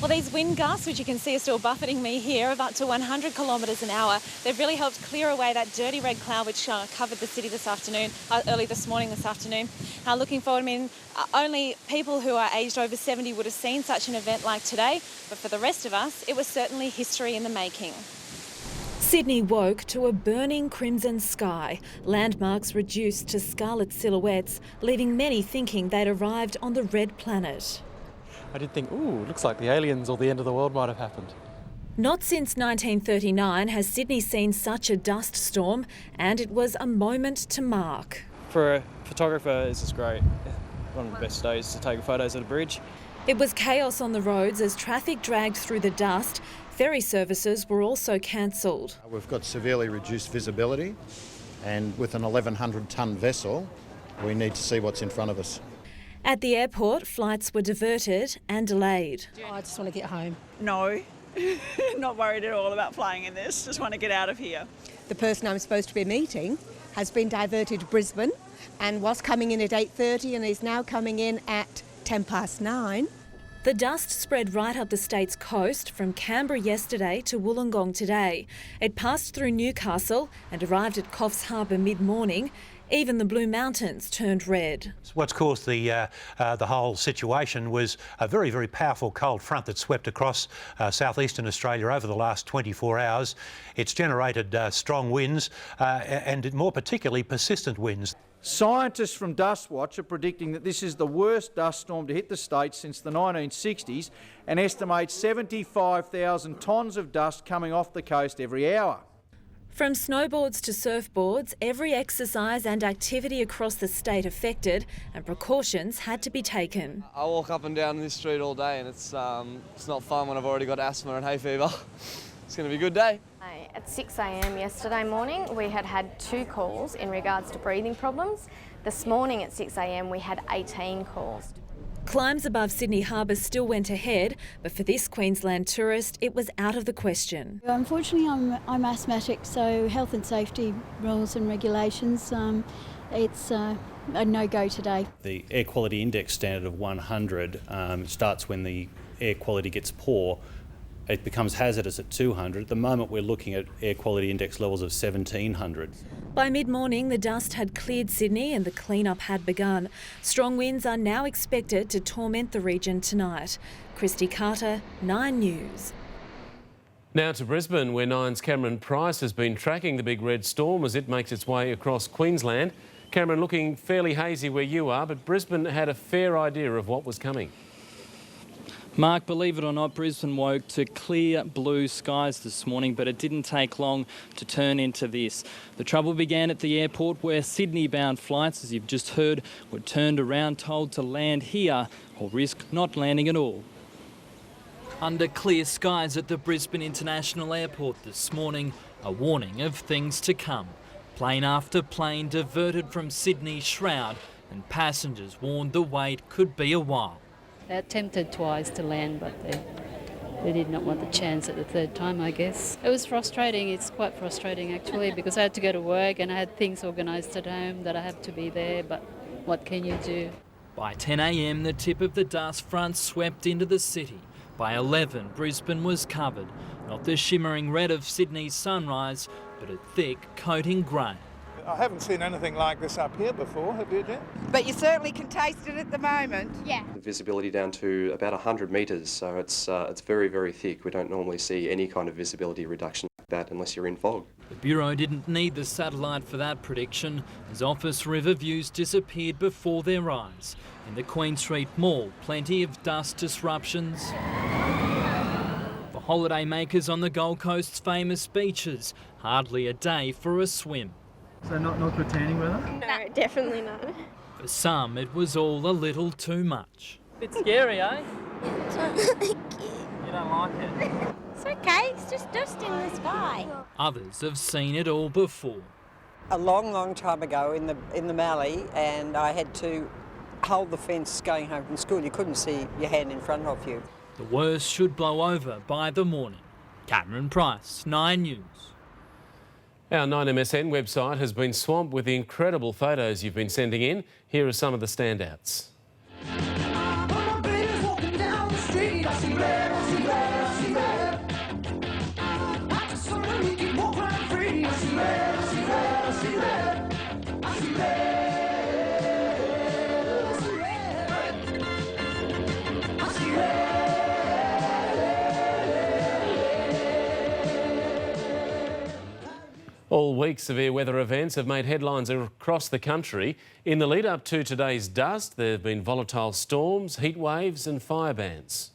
Well, these wind gusts, which you can see are still buffeting me here, of up to 100 kilometres an hour, they've really helped clear away that dirty red cloud which covered the city this afternoon, early this morning this afternoon. Looking forward, only people who are aged over 70 would have seen such an event like today, but for the rest of us, it was certainly history in the making. Sydney woke to a burning crimson sky, landmarks reduced to scarlet silhouettes, leaving many thinking they'd arrived on the red planet. I did think, ooh, looks like the aliens or the end of the world might have happened. Not since 1939 has Sydney seen such a dust storm, and it was a moment to mark. For a photographer, this is great. One of the best days to take photos of the bridge. It was chaos on the roads as traffic dragged through the dust. Ferry services were also cancelled. We've got severely reduced visibility, and with an 1,100-tonne vessel, we need to see what's in front of us. At the airport, flights were diverted and delayed. I just want to get home. No, not worried at all about flying in this, just want to get out of here. The person I'm supposed to be meeting has been diverted to Brisbane and was coming in at 8:30 and is now coming in at 9:10. The dust spread right up the state's coast from Canberra yesterday to Wollongong today. It passed through Newcastle and arrived at Coffs Harbour mid-morning. Even the Blue Mountains turned red. What's caused the whole situation was a very, very powerful cold front that swept across southeastern Australia over the last 24 hours. It's generated strong winds and more particularly persistent winds. Scientists from Dustwatch are predicting that this is the worst dust storm to hit the state since the 1960s and estimate 75,000 tonnes of dust coming off the coast every hour. From snowboards to surfboards, every exercise and activity across the state affected, and precautions had to be taken. I walk up and down this street all day and it's not fun when I've already got asthma and hay fever. It's going to be a good day. At 6 a.m. yesterday morning, we had 2 calls in regards to breathing problems. This morning at 6 a.m. we had 18 calls. Climbs above Sydney Harbour still went ahead, but for this Queensland tourist, it was out of the question. Unfortunately, I'm asthmatic, so health and safety rules and regulations, it's a no-go today. The air quality index standard of 100 starts when the air quality gets poor. It becomes hazardous at 200. At the moment, we're looking at air quality index levels of 1,700. By mid-morning, the dust had cleared Sydney and the clean-up had begun. Strong winds are now expected to torment the region tonight. Christy Carter, 9 News. Now to Brisbane, where Nine's Cameron Price has been tracking the big red storm as it makes its way across Queensland. Cameron, looking fairly hazy where you are, but Brisbane had a fair idea of what was coming. Mark, believe it or not, Brisbane woke to clear blue skies this morning, but it didn't take long to turn into this. The trouble began at the airport where Sydney-bound flights, as you've just heard, were turned around, told to land here or risk not landing at all. Under clear skies at the Brisbane International Airport this morning, a warning of things to come. Plane after plane diverted from Sydney's shroud, and passengers warned the wait could be a while. They attempted twice to land, but they did not want the chance at the third time, I guess. It was frustrating. It's quite frustrating, actually, because I had to go to work and I had things organised at home that I have to be there, but what can you do? By 10 a.m, the tip of the dust front swept into the city. By 11, Brisbane was covered. Not the shimmering red of Sydney's sunrise, but a thick coating grey. I haven't seen anything like this up here before, have you, Jen? But you certainly can taste it at the moment. Yeah. The visibility down to about 100 metres, so it's very, very thick. We don't normally see any kind of visibility reduction like that unless you're in fog. The Bureau didn't need the satellite for that prediction, as office river views disappeared before their eyes. In the Queen Street Mall, plenty of dust disruptions. For holidaymakers on the Gold Coast's famous beaches, hardly a day for a swim. So not good tanning weather? No, definitely not. For some, it was all a little too much. Bit scary, eh? You don't like it? It's okay, it's just dust in the sky. Others have seen it all before. A long time ago in the Mallee, and I had to hold the fence going home from school. You couldn't see your hand in front of you. The worst should blow over by the morning. Cameron Price, 9 News. Our 9MSN website has been swamped with the incredible photos you've been sending in. Here are some of the standouts. All week, severe weather events have made headlines across the country. In the lead up to today's dust, there have been volatile storms, heat waves and fire bans.